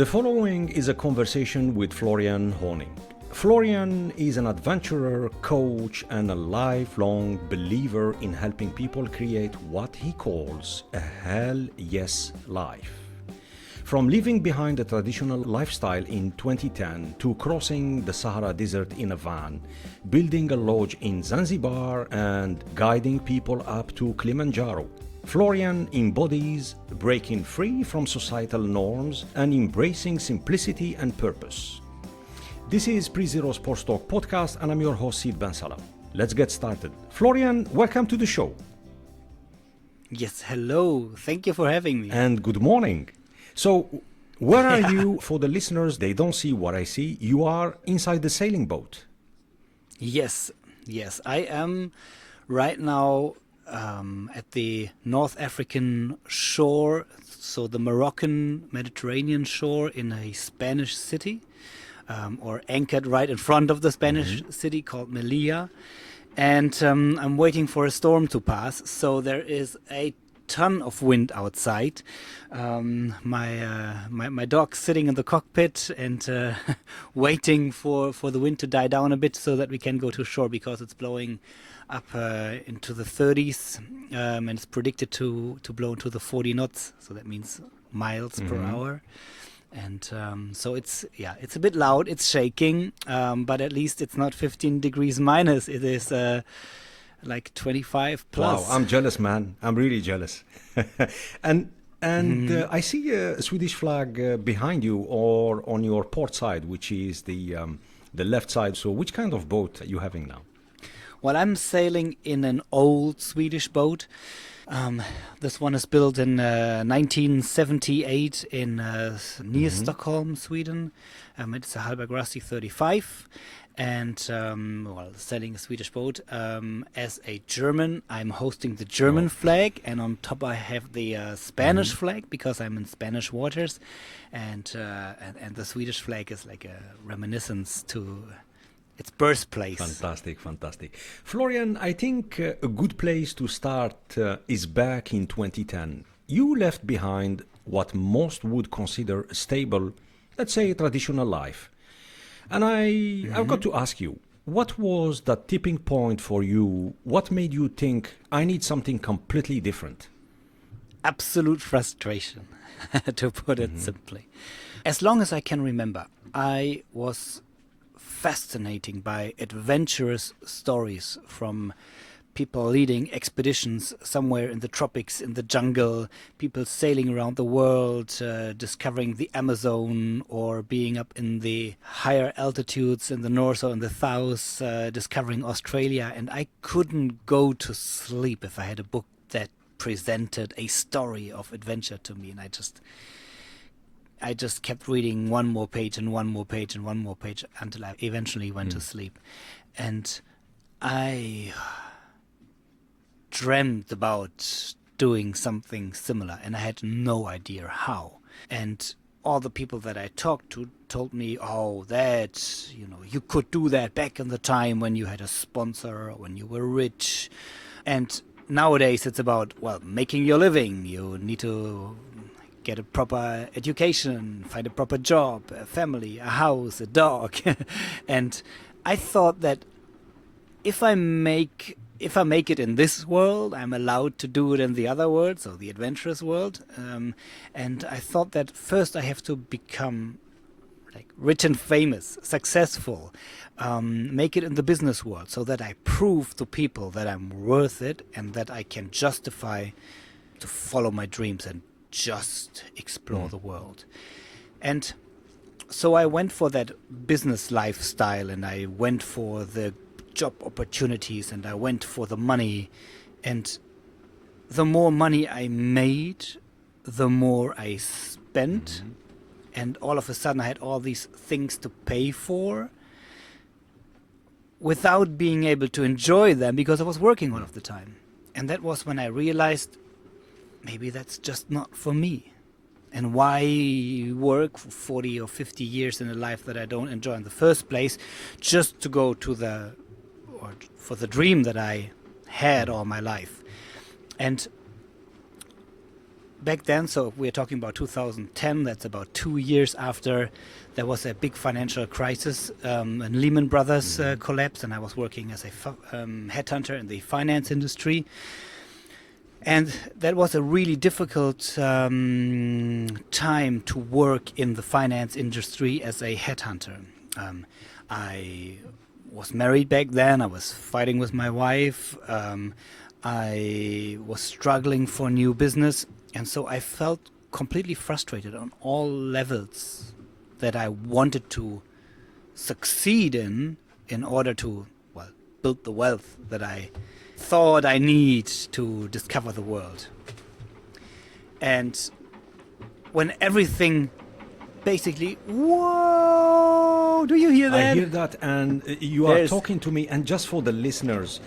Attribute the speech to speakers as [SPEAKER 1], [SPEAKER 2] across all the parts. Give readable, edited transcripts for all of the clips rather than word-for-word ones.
[SPEAKER 1] The following is a conversation with Florian Hornig. Florian is an adventurer, coach, and a lifelong believer in helping people create what he calls a hell yes life. From leaving behind a traditional lifestyle in 2010 to crossing the Sahara desert in a van, building a lodge in Zanzibar, and guiding people up to Kilimanjaro, Florian embodies breaking free from societal norms and embracing simplicity and purpose. This is Pre-Zero Sports Talk podcast, and I'm your host, Sid Bensalah. Let's get started. Florian, welcome to the show.
[SPEAKER 2] Yes, hello. Thank you for having me.
[SPEAKER 1] And good morning. So, where are you? For the listeners, they don't see what I see. You are inside the sailing boat.
[SPEAKER 2] Yes. I am right now at the North African shore, so the Moroccan Mediterranean shore in a Spanish city, or anchored right in front of the Spanish city called Melilla. And I'm waiting for a storm to pass, so there is a ton of wind outside. My dog's sitting in the cockpit and waiting for the wind to die down a bit so that we can go to shore, because it's blowing up into the 30s, and it's predicted to blow into the 40 knots, so that means miles per hour. And so it's a bit loud, it's shaking, but at least it's not 15 degrees minus. It is like 25 plus.
[SPEAKER 1] Wow, I'm jealous, man. I'm really jealous. and I see a Swedish flag behind you, or on your port side, which is the left side. So which kind of boat are you having now?
[SPEAKER 2] Well, I'm sailing in an old Swedish boat. This one is built in 1978 near Stockholm, Sweden. It's a Halbergrassi 35. And sailing a Swedish boat. As a German, I'm hosting the German flag, and on top I have the Spanish flag, because I'm in Spanish waters, and the Swedish flag is like a reminiscence to its birthplace.
[SPEAKER 1] Fantastic. Florian, I think a good place to start is back in 2010. You left behind what most would consider a stable, let's say, traditional life. And I've got to ask you, what was that tipping point for you? What made you think, I need something completely different?
[SPEAKER 2] Absolute frustration, to put it simply. As long as I can remember, I was fascinated by adventurous stories from people leading expeditions somewhere in the tropics, in the jungle, people sailing around the world, discovering the Amazon, or being up in the higher altitudes in the north or in the south, discovering Australia. And I couldn't go to sleep if I had a book that presented a story of adventure to me. And I just kept reading one more page and one more page and one more page until I eventually went to sleep. And I dreamt about doing something similar, and I had no idea how. And all the people that I talked to told me, you could do that back in the time when you had a sponsor, or when you were rich. And nowadays it's about, making your living. You need to get a proper education, find a proper job, a family, a house, a dog. And I thought that if I make it in this world, I'm allowed to do it in the other world, so the adventurous world. And I thought that first I have to become rich and famous, successful, make it in the business world, so that I prove to people that I'm worth it and that I can justify to follow my dreams and just explore the world. And so I went for that business lifestyle, and I went for the job opportunities, and I went for the money. And the more money I made, the more I spent. And all of a sudden I had all these things to pay for without being able to enjoy them, because I was working all of the time. And that was when I realized, maybe that's just not for me. And why work for 40 or 50 years in a life that I don't enjoy in the first place, just to go for the dream that I had all my life. And back then, so we're talking about 2010, that's about 2 years after there was a big financial crisis, and Lehman Brothers collapsed, and I was working as a headhunter in the finance industry. And that was a really difficult time to work in the finance industry as a headhunter. I was married back then. I was fighting with my wife. I was struggling for new business. And so I felt completely frustrated on all levels that I wanted to succeed in order to, well, build the wealth that I thought I need to discover the world. And when everything basically, whoa, do you hear that?
[SPEAKER 1] I hear that, and you are talking to me. And just for the listeners,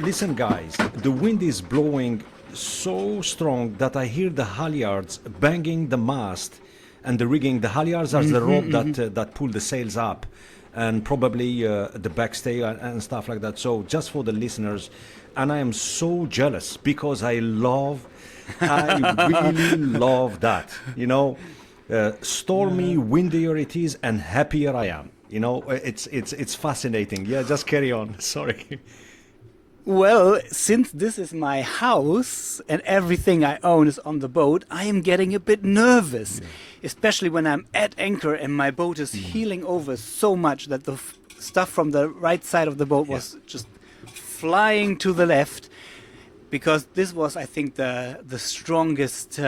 [SPEAKER 1] listen guys, the wind is blowing so strong that I hear the halyards banging the mast and the rigging. The halyards are the rope that pull the sails up, and probably the backstay and stuff like that. So just for the listeners, and I am so jealous because I really love that, you know. Stormy, windier it is, and happier I am. You know, it's fascinating. Yeah, just carry on. Sorry.
[SPEAKER 2] Well, since this is my house and everything I own is on the boat, I am getting a bit nervous, especially when I'm at anchor and my boat is heeling over so much that the stuff from the right side of the boat was just flying to the left, because this was, I think, the strongest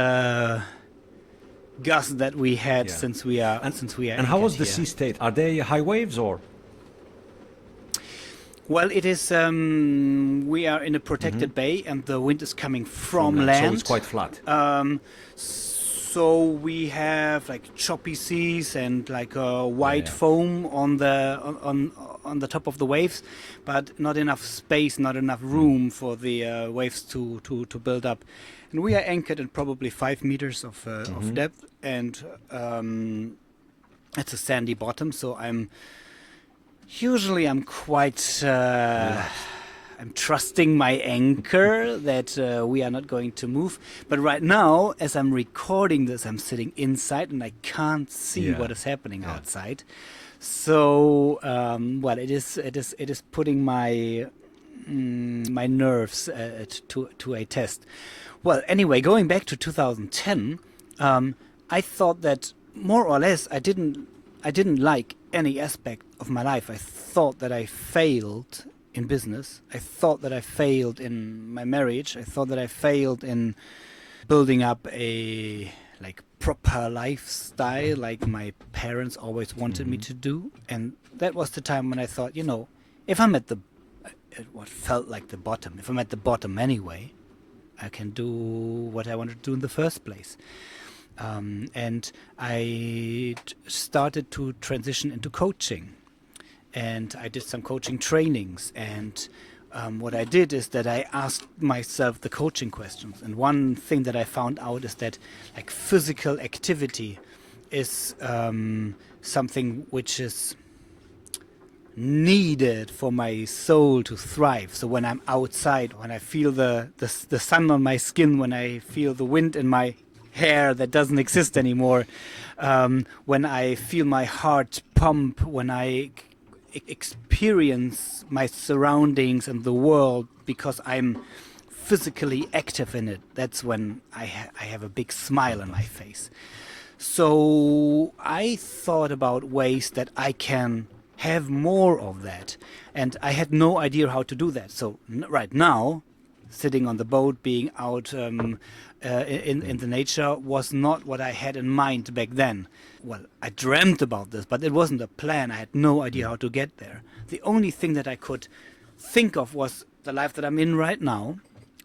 [SPEAKER 2] gust that we had since we are. And
[SPEAKER 1] how was the sea state? Are they high waves or?
[SPEAKER 2] Well, it is. We are in a protected bay, and the wind is coming from land.
[SPEAKER 1] So it's quite flat.
[SPEAKER 2] So we have like choppy seas and like white foam on the top of the waves, but not enough space, not enough room for the waves to build up. And we are anchored at probably 5 meters of depth, and it's a sandy bottom. So I'm quite. I'm trusting my anchor that we are not going to move. But right now, as I'm recording this, I'm sitting inside and I can't see what is happening outside. So, well, it is putting my my nerves to a test. Well, anyway, going back to 2010, I thought that more or less I didn't like any aspect of my life. I thought that I failed in business. I thought that I failed in my marriage. I thought that I failed in building up a proper lifestyle like my parents always wanted me to do. And that was the time when I thought, you know, if I'm at what felt like the bottom, if I'm at the bottom anyway, I can do what I wanted to do in the first place. And I started to transition into coaching. And I did some coaching trainings, and what I did is that I asked myself the coaching questions. And one thing that I found out is that like physical activity is something which is needed for my soul to thrive. So when I'm outside, when I feel the sun on my skin, when I feel the wind in my hair that doesn't exist anymore, when I feel my heart pump, when I experience my surroundings and the world because I'm physically active in it, that's when I have a big smile on my face. So I thought about ways that I can have more of that, and I had no idea how to do that. So right now, sitting on the boat, being out in the nature was not what I had in mind back then. Well, I dreamt about this, but it wasn't a plan. I had no idea how to get there. The only thing that I could think of was the life that I'm in right now,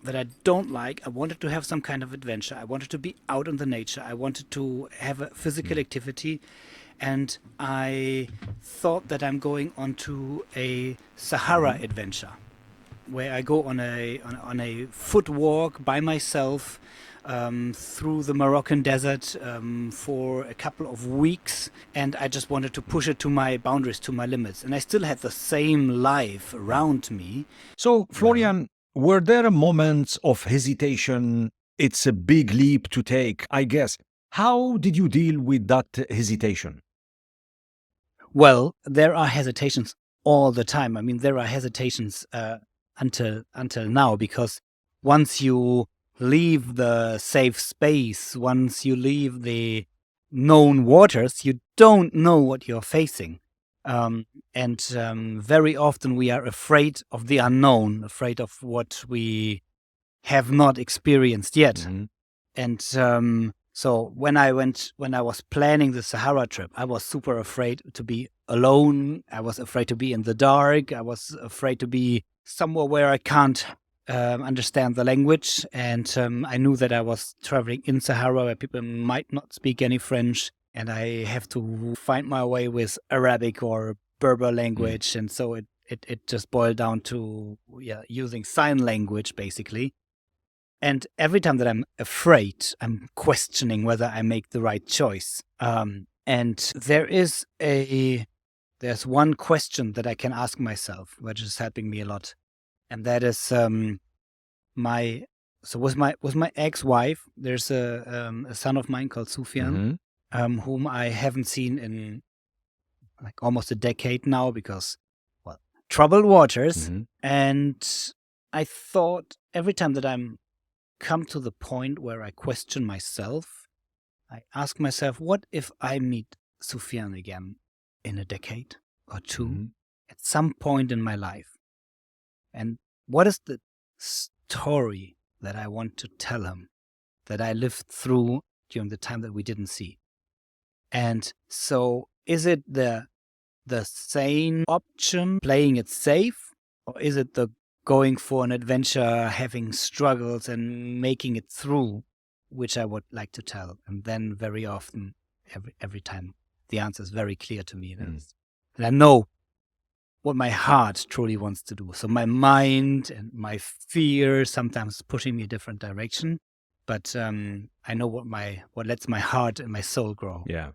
[SPEAKER 2] that I don't like. I wanted to have some kind of adventure. I wanted to be out in the nature. I wanted to have a physical activity. And I thought that I'm going onto a Sahara adventure, where I go on a foot walk by myself through the Moroccan desert for a couple of weeks, and I just wanted to push it to my boundaries, to my limits. And I still had the same life around me.
[SPEAKER 1] So, Florian, were there moments of hesitation It's a big leap to take, I guess. How did you deal with that hesitation?
[SPEAKER 2] Well, there are hesitations all the time. I mean, there are hesitations until now, because once you leave the safe space, once you leave the known waters, you don't know what you're facing. And very often we are afraid of the unknown, afraid of what we have not experienced yet.
[SPEAKER 1] Mhm.
[SPEAKER 2] And so when I was planning the Sahara trip, I was super afraid to be alone. I was afraid to be in the dark. I was afraid to be somewhere where I can't understand the language. And I knew that I was traveling in Sahara where people might not speak any French, and I have to find my way with Arabic or Berber language. And so it just boiled down to using sign language, basically. And every time that I'm afraid, I'm questioning whether I make the right choice. And there's one question that I can ask myself, which is helping me a lot, and that is with my ex-wife. There's a son of mine called Sufyan, whom I haven't seen in like almost a decade now because, well, troubled waters. And I thought every time that I'm come to the point where I question myself, I ask myself, what if I meet Sufyan again in a decade or two at some point in my life? And what is the story that I want to tell him that I lived through during the time that we didn't see? And so is it the sane option, playing it safe, or is it the going for an adventure, having struggles and making it through, which I would like to tell? And then very often, every time, the answer is very clear to me. And I know what my heart truly wants to do. So my mind and my fear sometimes pushing me a different direction, but I know what lets my heart and my soul grow.
[SPEAKER 1] Yeah.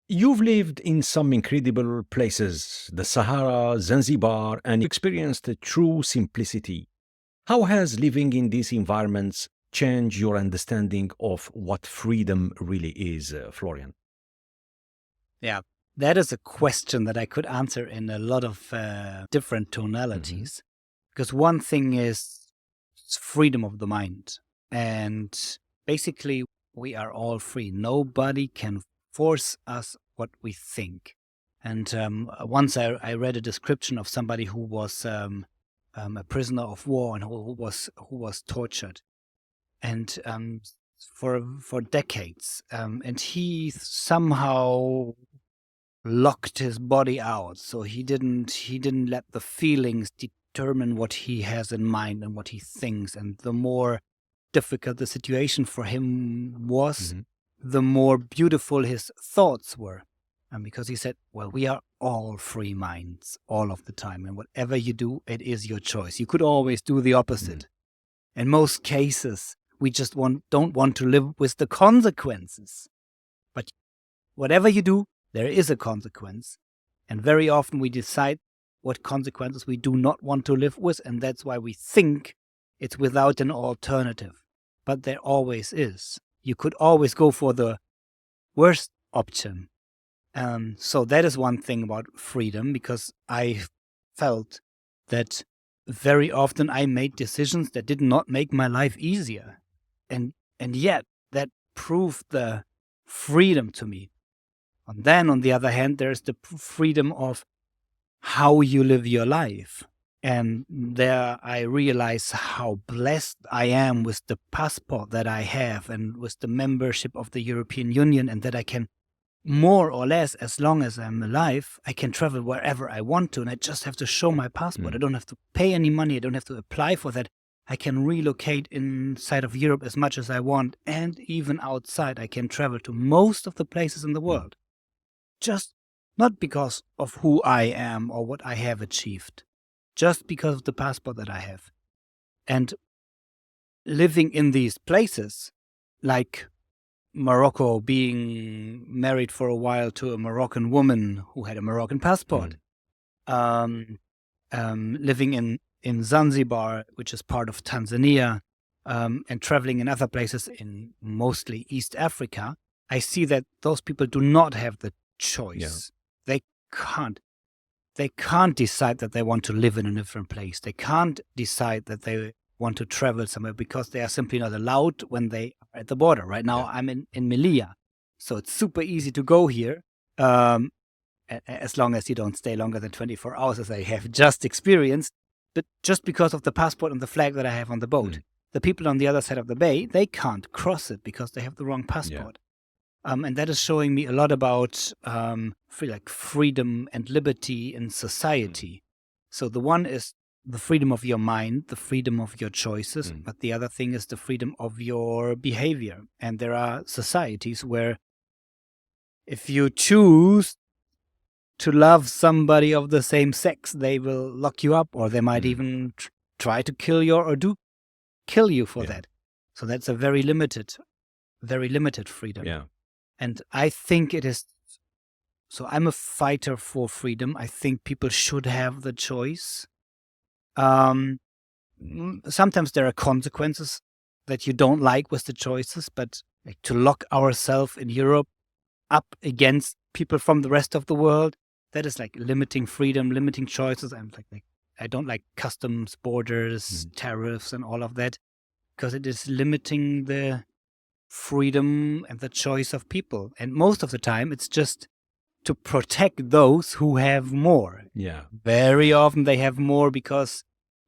[SPEAKER 1] You've lived in some incredible places, the Sahara, Zanzibar, and experienced a true simplicity. How has living in these environments changed your understanding of what freedom really is, Florian?
[SPEAKER 2] Yeah, that is a question that I could answer in a lot of different tonalities. Because one thing is freedom of the mind. And basically, we are all free. Nobody can force us what we think. And once I read a description of somebody who was a prisoner of war and who was tortured, and for decades, and he somehow locked his body out, so he didn't let the feelings determine what he has in mind and what he thinks. And the more difficult the situation for him was, the more beautiful his thoughts were. And because he said, well, we are all free minds all of the time, and whatever you do, it is your choice. You could always do the opposite. In most cases, we just don't want to live with the consequences. But whatever you do, there is a consequence. And very often we decide what consequences we do not want to live with, and that's why we think it's without an alternative. But there always is. You could always go for the worst option. So that is one thing about freedom, because I felt that very often I made decisions that did not make my life easier. And yet that proved the freedom to me. And then on the other hand, there's the freedom of how you live your life. And there I realize how blessed I am with the passport that I have and with the membership of the European Union, and that I can, more or less, as long as I'm alive, I can travel wherever I want to. And I just have to show my passport. I don't have to pay any money. I don't have to apply for that. I can relocate inside of Europe as much as I want. And even outside, I can travel to most of the places in the world. Just not because of who I am or what I have achieved, just because of the passport that I have. And living in these places, like Morocco, being married for a while to a Moroccan woman who had a Moroccan passport, living in Zanzibar, which is part of Tanzania, and traveling in other places in mostly East Africa, I see that those people do not have the choice. They can't. They can't decide that they want to live in a different place. They can't decide that they want to travel somewhere because they are simply not allowed when they are at the border. Right now, I'm in Melilla, so it's super easy to go here, as long as you don't stay longer than 24 hours, as I have just experienced. But just because of the passport and the flag that I have on the boat, the people on the other side of the bay, they can't cross it because they have the wrong passport. And that is showing me a lot about freedom and liberty in society. So the one is the freedom of your mind, the freedom of your choices, but the other thing is the freedom of your behavior. And there are societies where if you choose to love somebody of the same sex, they will lock you up, or they might even try to kill you or do kill you for that. So that's a very limited freedom.
[SPEAKER 1] Yeah.
[SPEAKER 2] And I think it is. So I'm a fighter for freedom. I think people should have the choice. Sometimes there are consequences that you don't like with the choices, but like to lock ourselves in Europe up against people from the rest of the world, that is like limiting freedom, limiting choices. I'm like I don't like customs, borders, tariffs, and all of that, because it is limiting the freedom and the choice of people. And most of the time, it's just to protect those who have more.
[SPEAKER 1] Yeah.
[SPEAKER 2] Very often they have more because,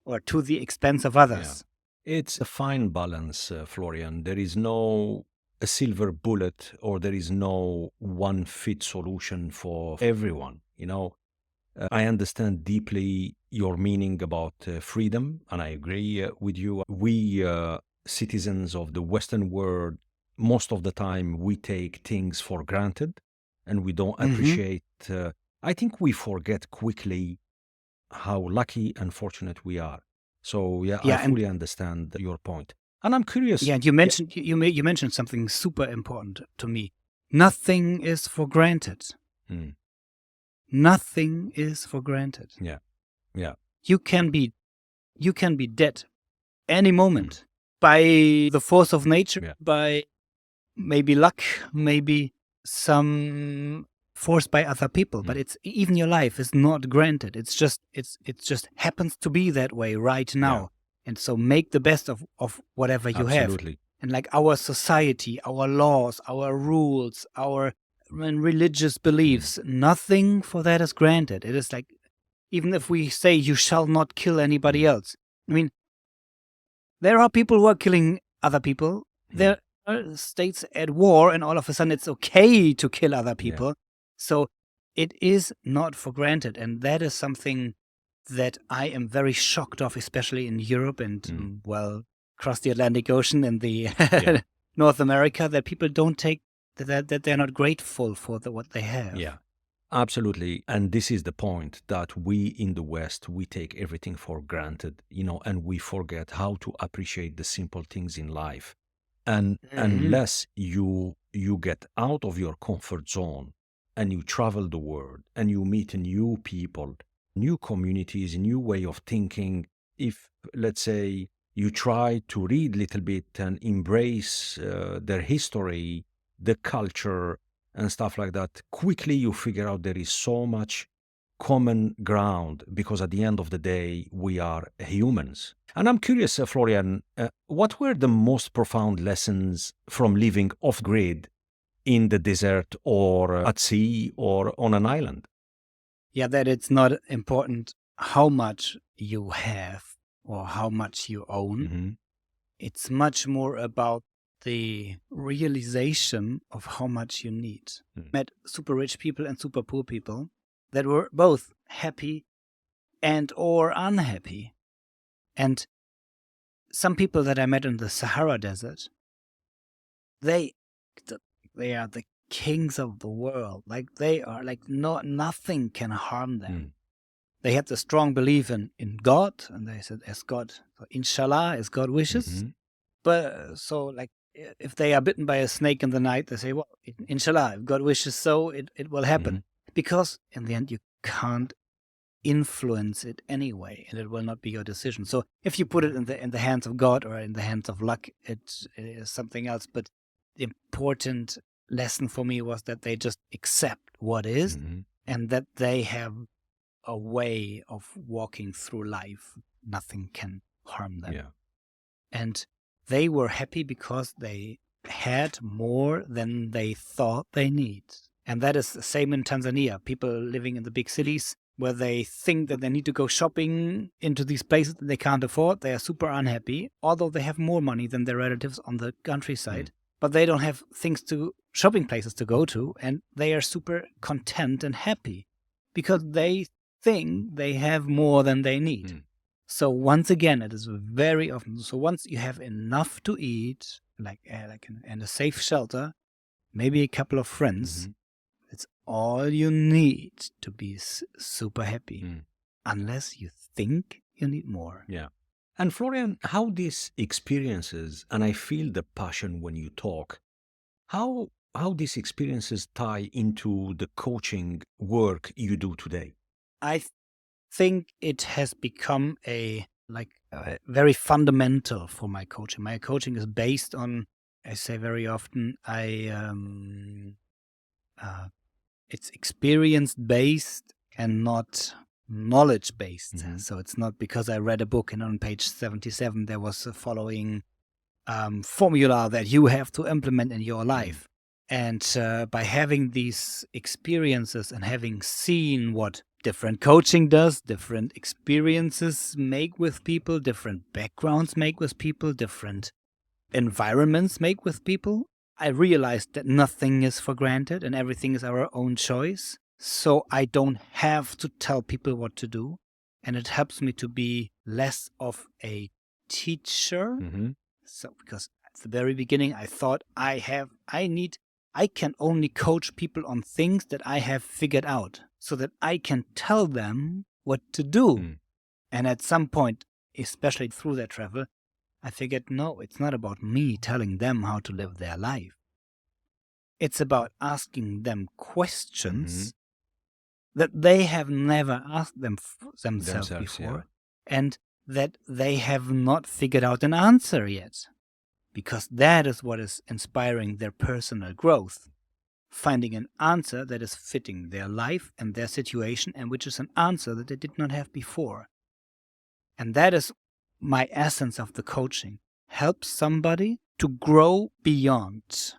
[SPEAKER 2] or to the expense of others.
[SPEAKER 1] Yeah. It's a fine balance, Florian. There is no a silver bullet, or there is no one fit solution for everyone. I understand deeply your meaning about freedom, and I agree with you. We citizens of the Western world, most of the time we take things for granted, and we don't appreciate. I think we forget quickly how lucky and fortunate we are. So I fully understand your point, and I'm curious.
[SPEAKER 2] Yeah, and you mentioned you mentioned something super important to me. Nothing is for granted. Nothing is for granted.
[SPEAKER 1] Yeah.
[SPEAKER 2] You can be dead any moment by the force of nature, by maybe luck, maybe some force by other people. But it's even your life is not granted. It's just happens to be that way right now. And so make the best of whatever you
[SPEAKER 1] Absolutely.
[SPEAKER 2] have. And like our society, our laws, our rules, our religious beliefs, nothing for that is granted. It is like, even if we say you shall not kill anybody else, I mean, there are people who are killing other people. There are states at war, and all of a sudden it's okay to kill other people. So it is not for granted. And that is something that I am very shocked of, especially in Europe and, across the Atlantic Ocean and the North America, that people don't take, that they're not grateful for what they have.
[SPEAKER 1] Yeah. Absolutely. And this is the point, that we in the West, we take everything for granted, and we forget how to appreciate the simple things in life. And unless you get out of your comfort zone and you travel the world and you meet new people, new communities, new way of thinking, if, let's say, you try to read a little bit and embrace their history, the culture, and stuff like that, quickly you figure out there is so much common ground, because at the end of the day, we are humans. And I'm curious, Florian, what were the most profound lessons from living off-grid in the desert or at sea or on an island?
[SPEAKER 2] Yeah, that it's not important how much you have or how much you own. It's much more about the realization of how much you need. Met super rich people and super poor people that were both happy and or unhappy. And some people that I met in the Sahara Desert, they are the kings of the world. Like they are like nothing can harm them. They had the strong belief in God, and they said, as God, so inshallah, as God wishes. But so like, if they are bitten by a snake in the night, they say, well, inshallah, if God wishes so, it will happen. Because in the end, you can't influence it anyway, and it will not be your decision. So if you put it in the hands of God or in the hands of luck, it is something else. But the important lesson for me was that they just accept what is, and that they have a way of walking through life. Nothing can harm them.
[SPEAKER 1] Yeah.
[SPEAKER 2] And they were happy because they had more than they thought they need. And that is the same in Tanzania. People living in the big cities where they think that they need to go shopping into these places that they can't afford. They are super unhappy, although they have more money than their relatives on the countryside. But they don't have shopping places to go to, and they are super content and happy because they think they have more than they need. So once again, it is very often. So once you have enough to eat, and a safe shelter, maybe a couple of friends, it's all you need to be super happy, unless you think you need more.
[SPEAKER 1] Yeah. And Florian, how these experiences, and I feel the passion when you talk, how these experiences tie into the coaching work you do today?
[SPEAKER 2] I think it has become very fundamental for my coaching. My coaching is based on, I say very often, it's experience-based and not knowledge-based. So it's not because I read a book and on page 77 there was a following formula that you have to implement in your life. And by having these experiences and having seen what different coaching does, different experiences make with people, different backgrounds make with people, different environments make with people, I realized that nothing is for granted and everything is our own choice. So I don't have to tell people what to do. And it helps me to be less of a teacher. So because at the very beginning I thought I can only coach people on things that I have figured out so that I can tell them what to do. And at some point, especially through that travel, I figured, no, it's not about me telling them how to live their life. It's about asking them questions that they have never asked themselves before, and that they have not figured out an answer yet. Because that is what is inspiring their personal growth. Finding an answer that is fitting their life and their situation, and which is an answer that they did not have before. And that is my essence of the coaching. Help somebody to grow beyond.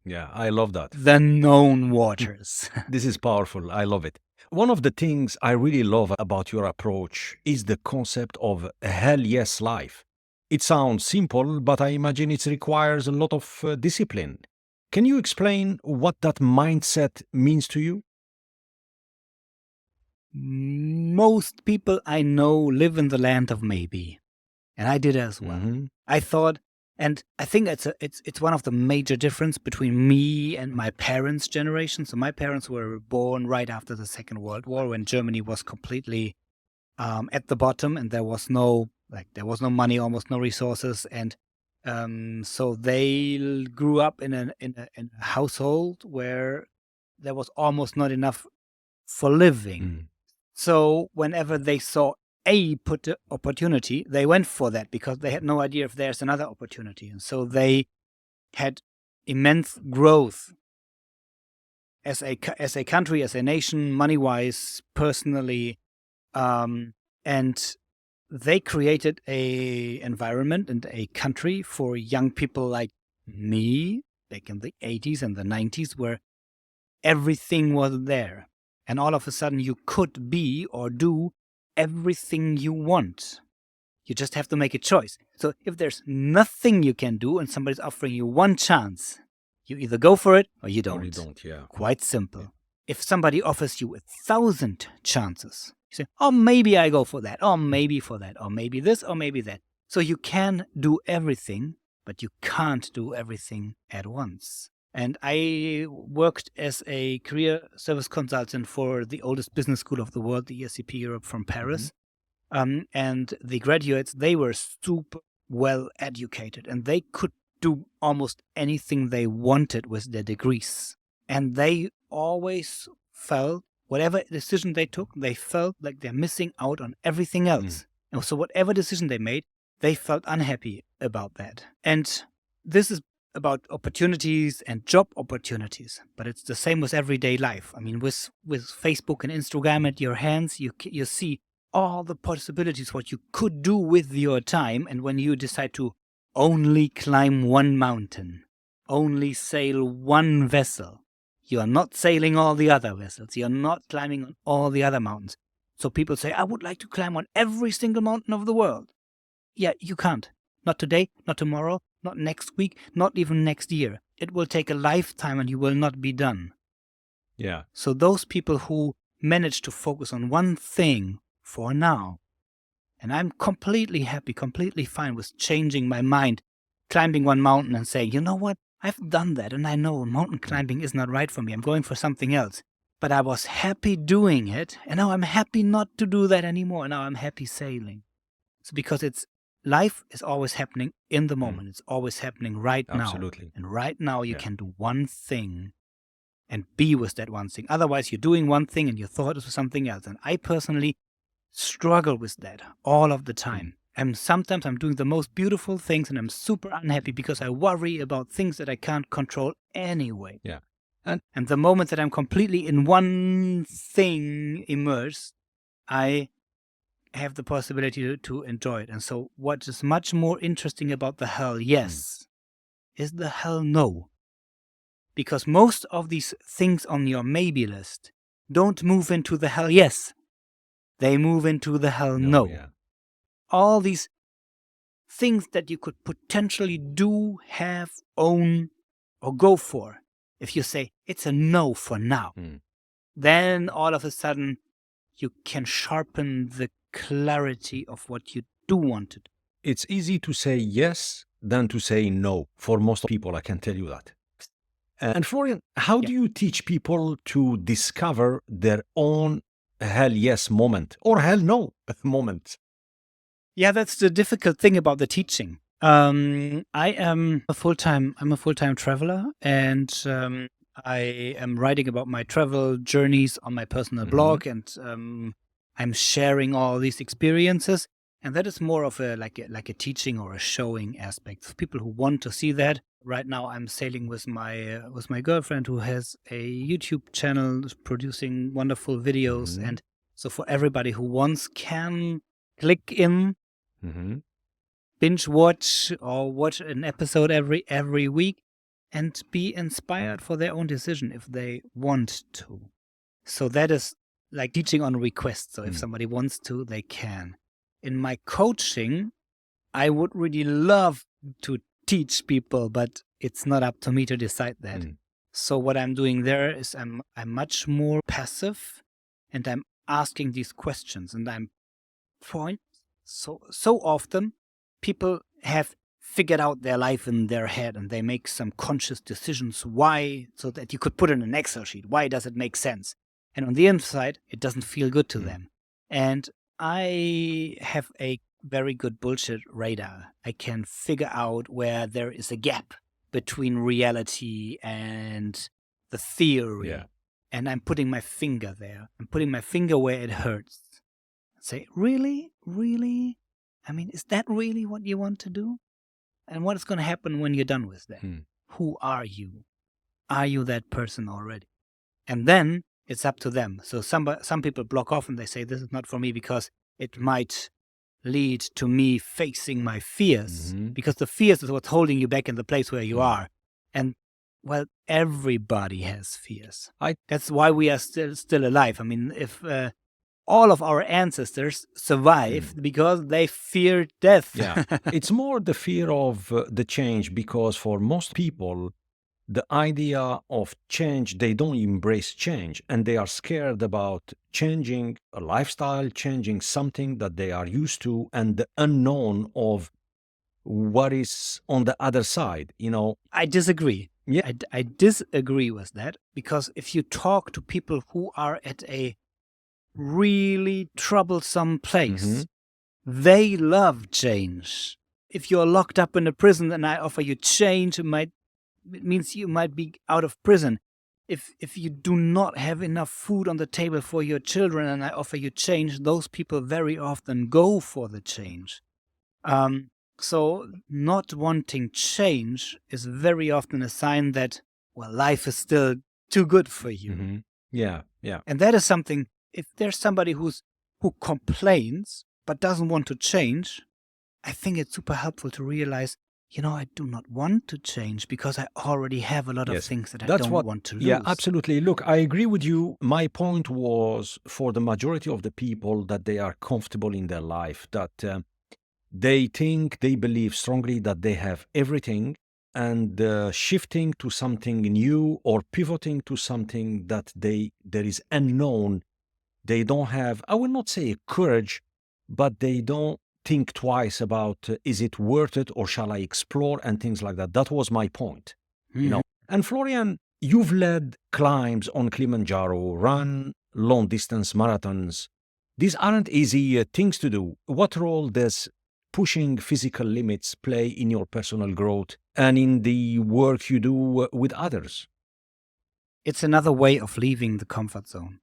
[SPEAKER 1] Yeah, I love that.
[SPEAKER 2] The known waters.
[SPEAKER 1] This is powerful. I love it. One of the things I really love about your approach is the concept of a hell yes life. It sounds simple, but I imagine it requires a lot of discipline. Can you explain what that mindset means to you?
[SPEAKER 2] Most people I know live in the land of maybe, and I did as well. I thought, and I think it's one of the major difference between me and my parents' generation. So my parents were born right after the Second World War, when Germany was completely at the bottom, and there was no money, almost no resources, and so they grew up in a household where there was almost not enough for living. So whenever they saw a opportunity, they went for that because they had no idea if there's another opportunity. And so they had immense growth as a country, as a nation, money-wise, personally, and they created a environment and a country for young people like me back in the 80s and the 90s, where everything was there. And all of a sudden you could be or do everything you want. You just have to make a choice. So if there's nothing you can do and somebody's offering you one chance, you either go for it or you don't.
[SPEAKER 1] Or you don't, yeah.
[SPEAKER 2] Quite simple. If somebody offers you 1,000 chances, you say, oh, maybe I go for that, or maybe for that, or maybe this, or maybe that. So you can do everything, but you can't do everything at once. And I worked as a career service consultant for the oldest business school of the world, the ESCP Europe from Paris. And the graduates, they were super well educated, and they could do almost anything they wanted with their degrees. And they always felt whatever decision they took, they felt like they're missing out on everything else. And so whatever decision they made, they felt unhappy about that. And this is about opportunities and job opportunities, but it's the same with everyday life. I mean, with Facebook and Instagram at your hands, you see all the possibilities, what you could do with your time. And when you decide to only climb one mountain, only sail one vessel, you are not sailing all the other vessels. You're not climbing on all the other mountains. So people say, I would like to climb on every single mountain of the world. Yeah, you can't. Not today, not tomorrow, not next week, not even next year. It will take a lifetime and you will not be done.
[SPEAKER 1] Yeah.
[SPEAKER 2] So those people who manage to focus on one thing for now, and I'm completely happy, completely fine with changing my mind, climbing one mountain and saying, you know what, I've done that and I know mountain climbing is not right for me. I'm going for something else. But I was happy doing it, and now I'm happy not to do that anymore. And now I'm happy sailing. So because life is always happening in the moment. It's always happening right now.
[SPEAKER 1] Absolutely.
[SPEAKER 2] And right now you can do one thing and be with that one thing. Otherwise, you're doing one thing and your thought is for something else. And I personally struggle with that all of the time. And sometimes I'm doing the most beautiful things and I'm super unhappy because I worry about things that I can't control anyway.
[SPEAKER 1] Yeah.
[SPEAKER 2] And the moment that I'm completely in one thing immersed, I have the possibility to enjoy it. And so what is much more interesting about the hell yes is the hell no. Because most of these things on your maybe list don't move into the hell yes. They move into the hell no.
[SPEAKER 1] Yeah.
[SPEAKER 2] All these things that you could potentially do, have, own, or go for. If you say it's a no for now, then all of a sudden you can sharpen the clarity of what you do want to do.
[SPEAKER 1] It's easy to say yes than to say no for most people, I can tell you that. And Florian, how do you teach people to discover their own hell yes moment or hell no moment?
[SPEAKER 2] Yeah, that's the difficult thing about the teaching. I'm a full-time traveler, and I am writing about my travel journeys on my personal blog, and I'm sharing all these experiences. And that is more of a teaching or a showing aspect for people who want to see that. Right now, I'm sailing with my girlfriend who has a YouTube channel producing wonderful videos, and so for everybody who wants can click in. Binge watch or watch an episode every week and be inspired for their own decision if they want to. So that is like teaching on request. So if somebody wants to, they can. In my coaching, I would really love to teach people, but it's not up to me to decide that. So what I'm doing there is I'm much more passive, and I'm asking these questions, and I'm so often people have figured out their life in their head and they make some conscious decisions. Why? So that you could put in an Excel sheet. Why does it make sense? And on the inside, it doesn't feel good to them. And I have a very good bullshit radar. I can figure out where there is a gap between reality and the theory.
[SPEAKER 1] Yeah.
[SPEAKER 2] And I'm putting my finger there. I'm putting my finger where it hurts. Say, really? Really? I mean, is that really what you want to do? And what is going to happen when you're done with that? Who are you? Are you that person already? And then it's up to them. So some people block off and they say, this is not for me because it might lead to me facing my fears. Because the fears is what's holding you back in the place where you are. And, well, everybody has fears. That's why we are still alive. I mean, if all of our ancestors survived because they feared death.
[SPEAKER 1] Yeah, it's more the fear of the change, because for most people, the idea of change, they don't embrace change, and they are scared about changing a lifestyle, changing something that they are used to, and the unknown of what is on the other side, you know.
[SPEAKER 2] I disagree.
[SPEAKER 1] Yeah.
[SPEAKER 2] I disagree with that, because if you talk to people who are at a really troublesome place, they love change. If you're locked up in a prison and I offer you change, it means you might be out of prison. if you do not have enough food on the table for your children and I offer you change, those people very often go for the change. So not wanting change is very often a sign that, well, life is still too good for you.
[SPEAKER 1] Mm-hmm. Yeah, yeah.
[SPEAKER 2] And that is something, if there's somebody who complains but doesn't want to change, I think it's super helpful to realize, I do not want to change because I already have a lot of things that I don't want to lose.
[SPEAKER 1] Yeah, absolutely. Look, I agree with you. My point was for the majority of the people that they are comfortable in their life, that they believe strongly that they have everything, and shifting to something new or pivoting to something that there is unknown, they don't have, I will not say courage, but they don't think twice about is it worth it or shall I explore and things like that. That was my point. And Florian, you've led climbs on Kilimanjaro, run long distance marathons. These aren't easy things to do. What role does pushing physical limits play in your personal growth and in the work you do with others?
[SPEAKER 2] It's another way of leaving the comfort zone.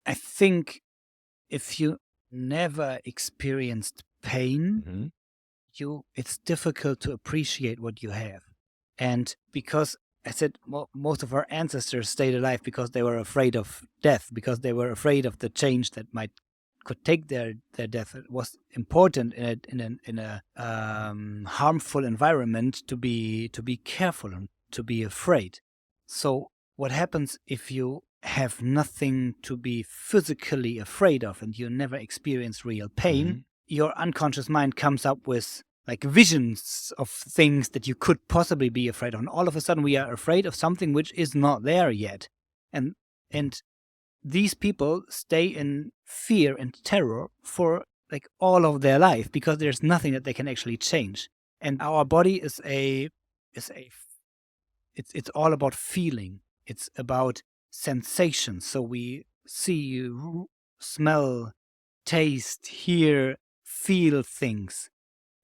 [SPEAKER 2] I think if you never experienced pain, it's difficult to appreciate what you have. And because I said most of our ancestors stayed alive because they were afraid of death, because they were afraid of the change that could take their death. It was important in a harmful environment to be careful and to be afraid. So what happens if you have nothing to be physically afraid of and you never experience real pain? Your unconscious mind comes up with like visions of things that you could possibly be afraid of. And all of a sudden we are afraid of something which is not there yet. And these people stay in fear and terror for like all of their life because there's nothing that they can actually change. And our body it's all about feeling. It's about sensations. So we see, smell, taste, hear, feel things.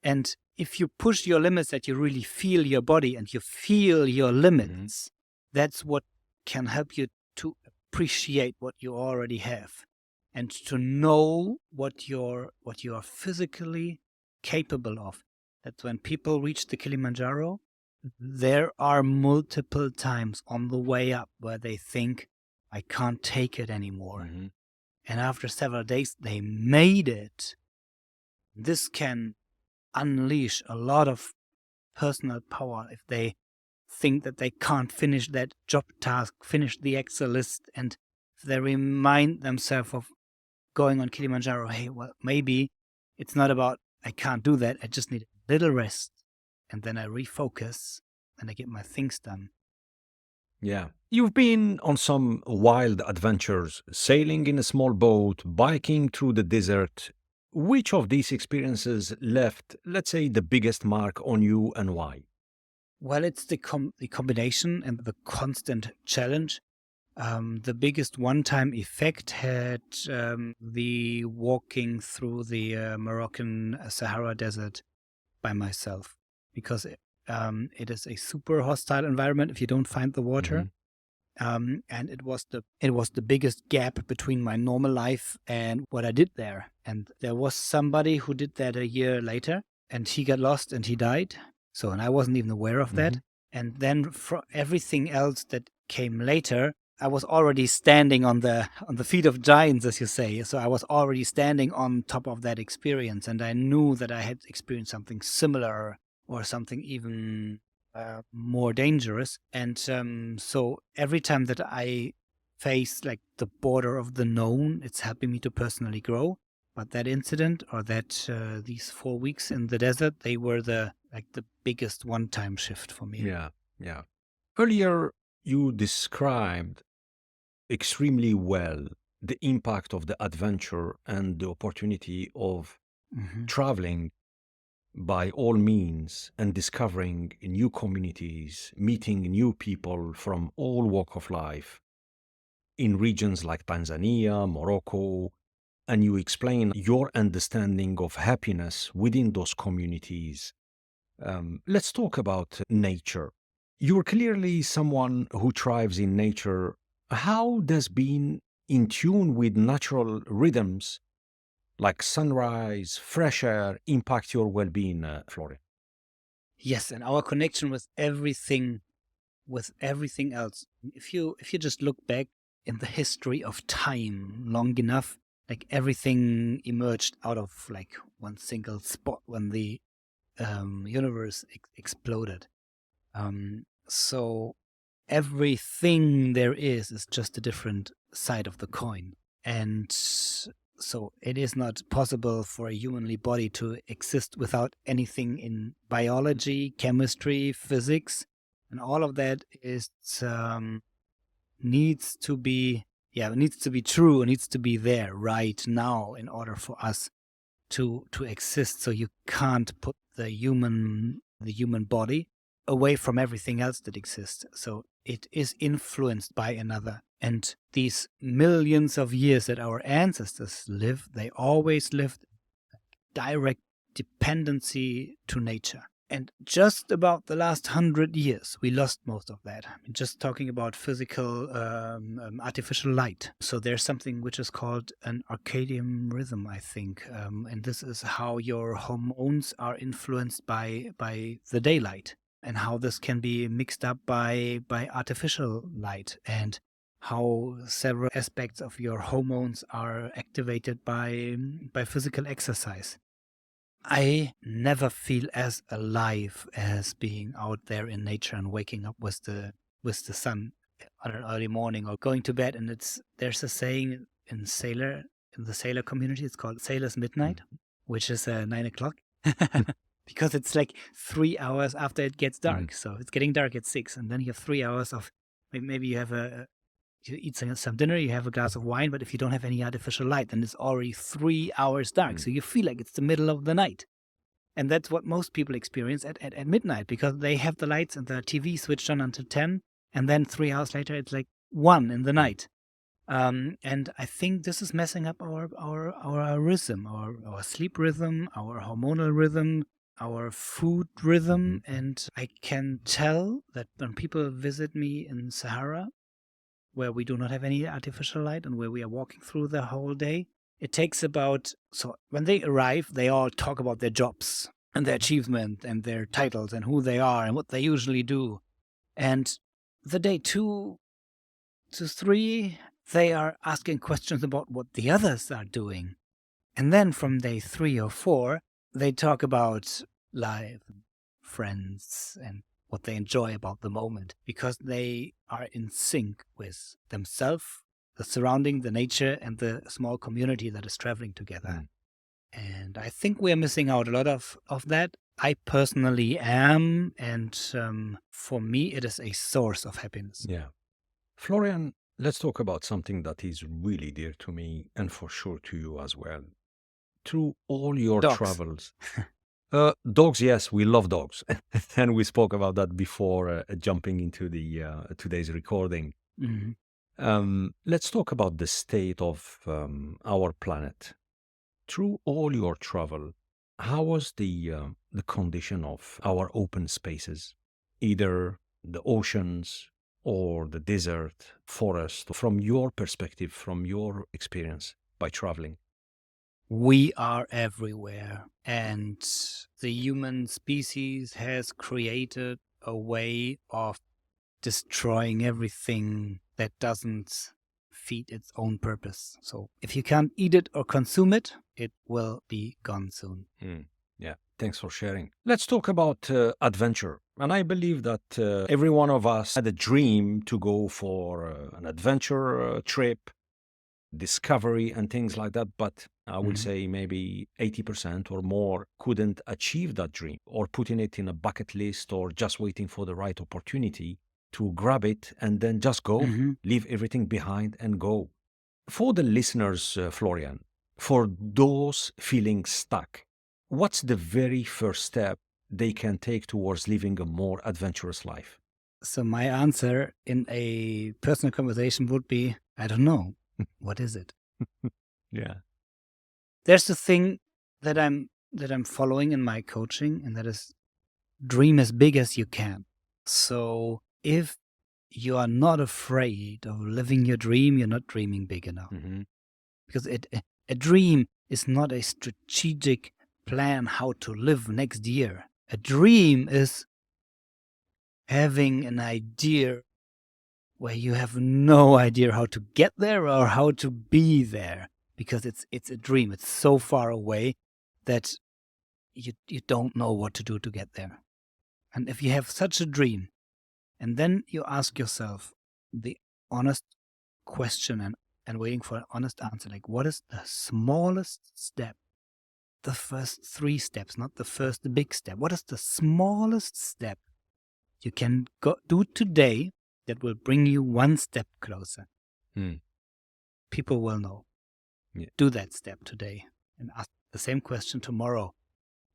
[SPEAKER 2] And if you push your limits, that you really feel your body and you feel your limits, that's what can help you to appreciate what you already have and to know what you are physically capable of. That when people reach the Kilimanjaro, there are multiple times on the way up where they think, I can't take it anymore. And after several days, they made it. This can unleash a lot of personal power if they think that they can't finish that job task, finish the Excel list, and if they remind themselves of going on Kilimanjaro, hey, well, maybe it's not about I can't do that, I just need a little rest, and then I refocus and I get my things done.
[SPEAKER 1] Yeah. You've been on some wild adventures, sailing in a small boat, biking through the desert. Which of these experiences left, let's say, the biggest mark on you and why?
[SPEAKER 2] Well, it's the combination and the constant challenge. The biggest one-time effect had the walking through the Moroccan Sahara desert by myself, because it is a super hostile environment if you don't find the water. And it was the biggest gap between my normal life and what I did there. And there was somebody who did that a year later, and he got lost and he died. So, and I wasn't even aware of that. And then for everything else that came later, I was already standing on the feet of giants, as you say. So I was already standing on top of that experience, and I knew that I had experienced something similar or something even more dangerous. And so every time that I face like the border of the known, it's helping me to personally grow. But that incident or that these 4 weeks in the desert, they were the biggest one-time shift for me.
[SPEAKER 1] Yeah, yeah. Earlier, you described extremely well the impact of the adventure and the opportunity of traveling by all means and discovering new communities, meeting new people from all walk of life in regions like Tanzania, Morocco, and you explain your understanding of happiness within those communities. Let's talk about nature. You're clearly someone who thrives in nature. How does being in tune with natural rhythms like sunrise, fresh air impact your well-being, Florian?
[SPEAKER 2] Yes, and our connection with everything else. If you just look back in the history of time long enough, like everything emerged out of like one single spot when the universe exploded. So everything there is just a different side of the coin. And so it is not possible for a humanly body to exist without anything in biology, chemistry, physics, and all of that is needs to be it needs to be true, it needs to be there right now in order for us to exist. So you can't put the human body away from everything else that exists. So it is influenced by another. And these millions of years that our ancestors lived, they always lived direct dependency to nature. And just about the last 100 years, we lost most of that. I mean, just talking about physical, artificial light. So there's something which is called an circadian rhythm, I think. And this is how your hormones are influenced by the daylight, and how this can be mixed up by artificial light, and how several aspects of your hormones are activated by physical exercise. I never feel as alive as being out there in nature and waking up with the sun on an early morning, or going to bed. And there's a saying in the sailor community, it's called sailor's midnight, which is 9 o'clock. Because it's like 3 hours after it gets dark. So it's getting dark at 6, and then you have 3 hours of maybe you have you eat some dinner, you have a glass of wine, but if you don't have any artificial light, then it's already 3 hours dark. So you feel like it's the middle of the night. And that's what most people experience at midnight, because they have the lights and the TV switched on until 10, and then 3 hours later it's like 1 in the night. And I think this is messing up our rhythm, our sleep rhythm, our hormonal rhythm, our food rhythm. And I can tell that when people visit me in Sahara, where we do not have any artificial light and where we are walking through the whole day, it takes about, so when they arrive, they all talk about their jobs and their achievement and their titles and who they are and what they usually do. And the day 2 to 3, they are asking questions about what the others are doing. And then from day 3 or 4, they talk about life, friends, and what they enjoy about the moment, because they are in sync with themselves, the surrounding, the nature, and the small community that is traveling together. And I think we are missing out a lot of that. I personally am, and for me, it is a source of happiness.
[SPEAKER 1] Yeah. Florian, let's talk about something that is really dear to me and for sure to you as well. Through all your
[SPEAKER 2] Dogs.
[SPEAKER 1] travels. Dogs, yes, we love dogs. And we spoke about that before jumping into the today's recording. Let's talk about the state of our planet. Through all your travel, how was the condition of our open spaces, either the oceans or the desert, forest, from your perspective, from your experience by traveling?
[SPEAKER 2] We are everywhere, and the human species has created a way of destroying everything that doesn't feed its own purpose. So if you can't eat it or consume it, it will be gone soon.
[SPEAKER 1] Yeah, thanks for sharing. Let's talk about adventure. And I believe that every one of us had a dream to go for an adventure trip, discovery and things like that. But I would say maybe 80% or more couldn't achieve that dream, or putting it in a bucket list, or just waiting for the right opportunity to grab it and then just go, leave everything behind and go. For the listeners, Florian, for those feeling stuck, what's the very first step they can take towards living a more adventurous life?
[SPEAKER 2] So my answer in a personal conversation would be, I don't know. What is it?
[SPEAKER 1] Yeah.
[SPEAKER 2] There's a thing that I'm following in my coaching, and that is dream as big as you can. So if you are not afraid of living your dream, you're not dreaming big enough.
[SPEAKER 1] Mm-hmm.
[SPEAKER 2] Because a dream is not a strategic plan how to live next year. A dream is having an idea where you have no idea how to get there or how to be there, because it's a dream. It's so far away that you don't know what to do to get there. And if you have such a dream, and then you ask yourself the honest question and waiting for an honest answer, like what is the smallest step? The first 3 steps, not the first big step. What is the smallest step you can do today that will bring you 1 step closer? People will know.
[SPEAKER 1] Yeah.
[SPEAKER 2] Do that step today and ask the same question tomorrow.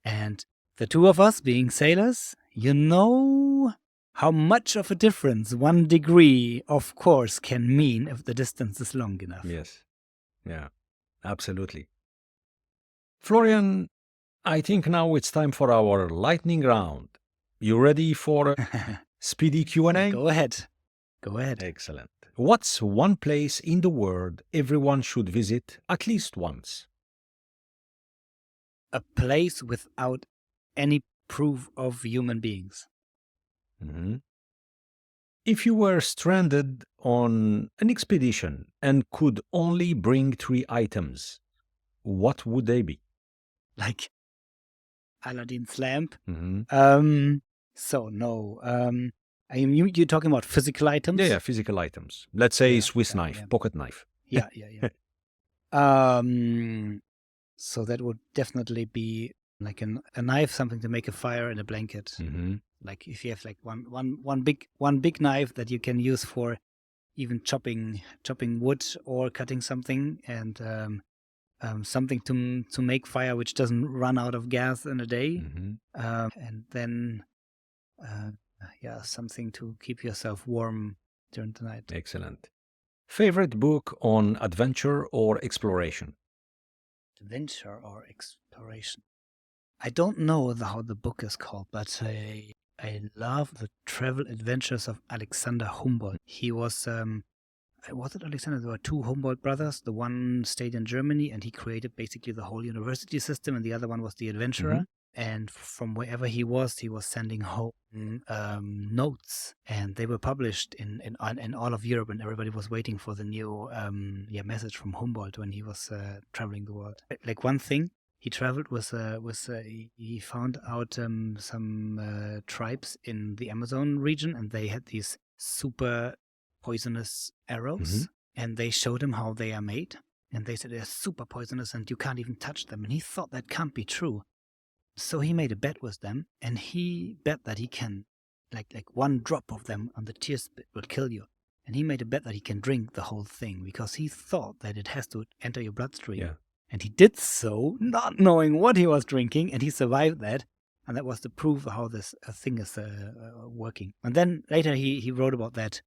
[SPEAKER 2] And the 2 of us being sailors, you know how much of a difference 1 degree of course can mean if the distance is long enough.
[SPEAKER 1] Yes. Yeah, absolutely. Florian, I think now it's time for our lightning round. You ready for a speedy Q&A?
[SPEAKER 2] Go ahead. Go ahead.
[SPEAKER 1] Excellent. What's one place in the world everyone should visit at least once?
[SPEAKER 2] A place without any proof of human beings.
[SPEAKER 1] Mm-hmm. If you were stranded on an expedition and could only bring 3 items, what would they be?
[SPEAKER 2] Like Aladdin's lamp.
[SPEAKER 1] Mm-hmm.
[SPEAKER 2] So no. You're talking about physical items?
[SPEAKER 1] Yeah, physical items. Let's say Swiss knife,
[SPEAKER 2] yeah.
[SPEAKER 1] pocket knife.
[SPEAKER 2] Yeah. So that would definitely be like a knife, something to make a fire, and a blanket.
[SPEAKER 1] Mm-hmm.
[SPEAKER 2] Like if you have like one big knife that you can use for even chopping wood or cutting something, and something to make fire which doesn't run out of gas in a day, and then something to keep yourself warm during the night.
[SPEAKER 1] Excellent. Favorite book on adventure or exploration?
[SPEAKER 2] Adventure or exploration? I don't know how the book is called, but I love the travel adventures of Alexander Humboldt. He was it Alexander? There were 2 Humboldt brothers. The one stayed in Germany and he created basically the whole university system, and the other one was the adventurer. And from wherever he was sending home notes, and they were published in all of Europe, and everybody was waiting for the new message from Humboldt when he was traveling the world. Like one thing he traveled he found out some tribes in the Amazon region, and they had these super poisonous arrows, and they showed him how they are made, and they said they're super poisonous and you can't even touch them, and he thought that can't be true. So he made a bet with them, and he bet that he can, like 1 drop of them on the tear spit will kill you, and he made a bet that he can drink the whole thing because he thought that it has to enter your bloodstream.
[SPEAKER 1] Yeah.
[SPEAKER 2] And he did so, not knowing what he was drinking, and he survived that. And that was the proof of how this thing is working. And then later he wrote about that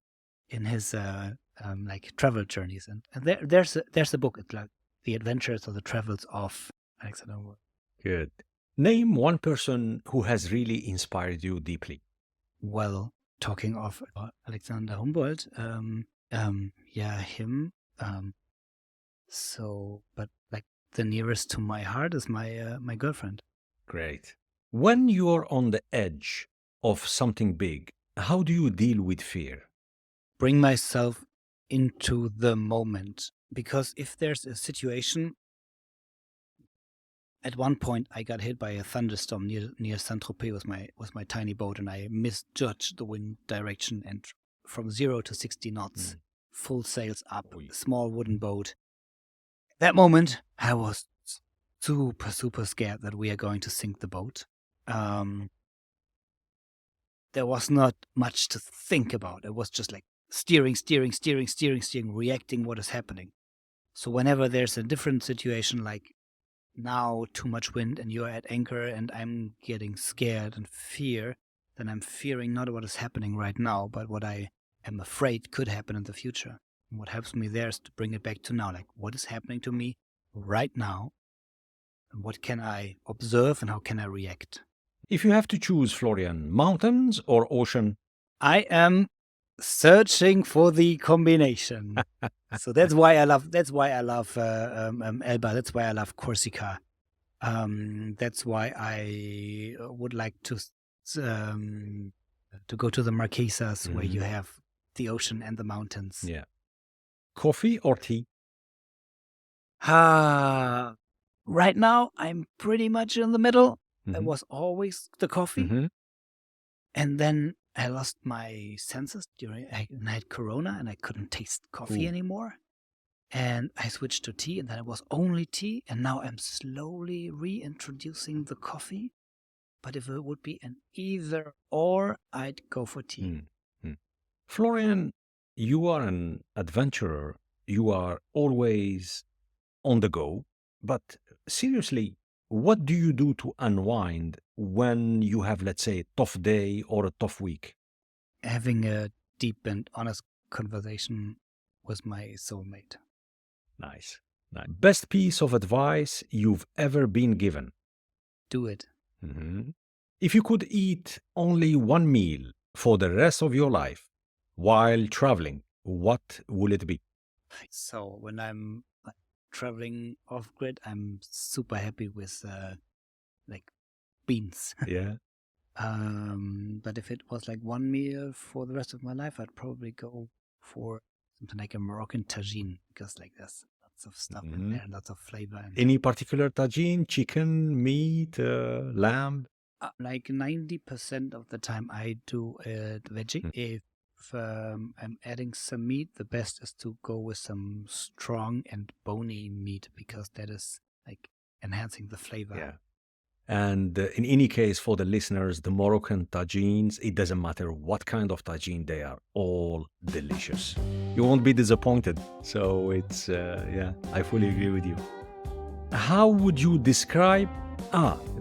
[SPEAKER 2] in his travel journeys. And there's a book. It's like The Adventures or the Travels of Alexander Humboldt.
[SPEAKER 1] Good. Name one person who has really inspired you deeply.
[SPEAKER 2] Well, talking of Alexander Humboldt, him. But like the nearest to my heart is my girlfriend.
[SPEAKER 1] Great. When you're on the edge of something big, how do you deal with fear?
[SPEAKER 2] Bring myself into the moment, because if there's a situation, at one point I got hit by a thunderstorm near Saint-Tropez with my tiny boat, and I misjudged the wind direction, and from 0 to 60 knots, full sails up, small wooden boat. That moment, I was super, super scared that we are going to sink the boat. There was not much to think about. It was just like steering, reacting what is happening. So whenever there's a different situation, like now too much wind and you're at anchor and I'm getting scared and fear, then I'm fearing not what is happening right now, but what I am afraid could happen in the future. And what helps me there is to bring it back to now, like what is happening to me right now, and what can I observe and how can I react?
[SPEAKER 1] If you have to choose, Florian, mountains or ocean?
[SPEAKER 2] I am searching for the combination. So that's why I love Elba. That's why I love Corsica. That's why I would like to go to the Marquesas, where you have the ocean and the mountains.
[SPEAKER 1] Yeah. Coffee or tea?
[SPEAKER 2] Right now, I'm pretty much in the middle. It was always the coffee. And then I lost my senses I had Corona and I couldn't taste coffee anymore. And I switched to tea, and then it was only tea. And now I'm slowly reintroducing the coffee. But if it would be an either or, I'd go for tea.
[SPEAKER 1] Florian, you are an adventurer. You are always on the go. But seriously, what do you do to unwind when you have, let's say, a tough day or a tough week?
[SPEAKER 2] Having a deep and honest conversation with my soulmate.
[SPEAKER 1] Nice. Best piece of advice you've ever been given?
[SPEAKER 2] Do it.
[SPEAKER 1] If you could eat only one meal for the rest of your life while traveling, what will it be?
[SPEAKER 2] So when I'm traveling off grid, I'm super happy with beans.
[SPEAKER 1] Yeah.
[SPEAKER 2] But if it was like one meal for the rest of my life, I'd probably go for something like a Moroccan tagine, because there's lots of stuff in there, lots of flavor.
[SPEAKER 1] Any particular tagine? Chicken, meat, lamb?
[SPEAKER 2] Like 90% of the time I do it veggie. If I'm adding some meat, the best is to go with some strong and bony meat, because that is enhancing the flavor.
[SPEAKER 1] Yeah. And in any case, for the listeners, the Moroccan tagines, it doesn't matter what kind of tagine, they are all delicious. You won't be disappointed. So it's, I fully agree with you. How would you describe...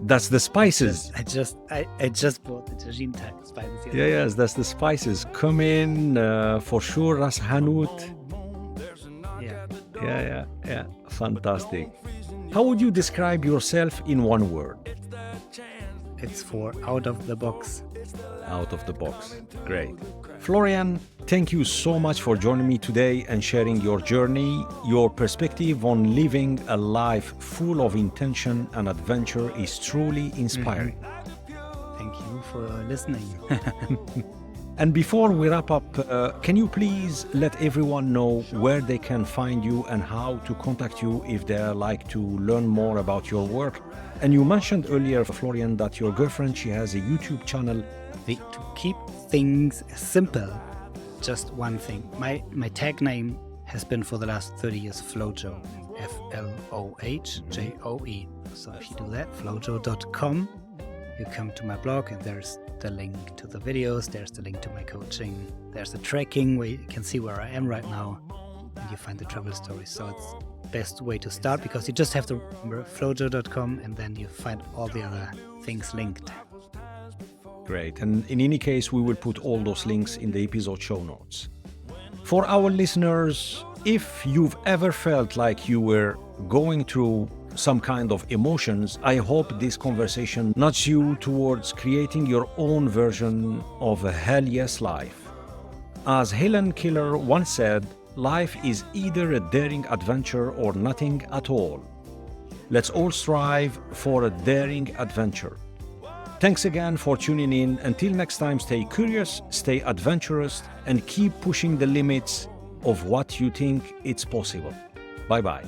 [SPEAKER 1] that's the spices.
[SPEAKER 2] I just bought the tagine spices.
[SPEAKER 1] Yes, that's the spices. Cumin, for sure, ras hanout. Yeah. Fantastic. How would you describe yourself in one word?
[SPEAKER 2] It's for out of the box.
[SPEAKER 1] Out of the box. Great. Florian, thank you so much for joining me today and sharing your journey. Your perspective on living a life full of intention and adventure is truly inspiring.
[SPEAKER 2] Thank you for listening.
[SPEAKER 1] And before we wrap up, can you please let everyone know where they can find you and how to contact you if they like to learn more about your work? And you mentioned earlier, Florian, that your girlfriend, she has a YouTube channel.
[SPEAKER 2] To keep things simple, just one thing. My tag name has been for the last 30 years Flojo, Flohjoe. So if you do that, flojo.com, you come to my blog, and there's the link to the videos, there's the link to my coaching, there's the tracking where you can see where I am right now, and you find the travel stories. So it's the best way to start, because you just have to remember flojo.com, and then you find all the other things linked.
[SPEAKER 1] Great. And in any case, we will put all those links in the episode show notes. For our listeners, if you've ever felt like you were going through some kind of emotions, I hope this conversation nudges you towards creating your own version of a hell yes life. As Helen Keller once said, life is either a daring adventure or nothing at all. Let's all strive for a daring adventure. Thanks again for tuning in. Until next time, stay curious, stay adventurous, and keep pushing the limits of what you think it's possible. Bye-bye.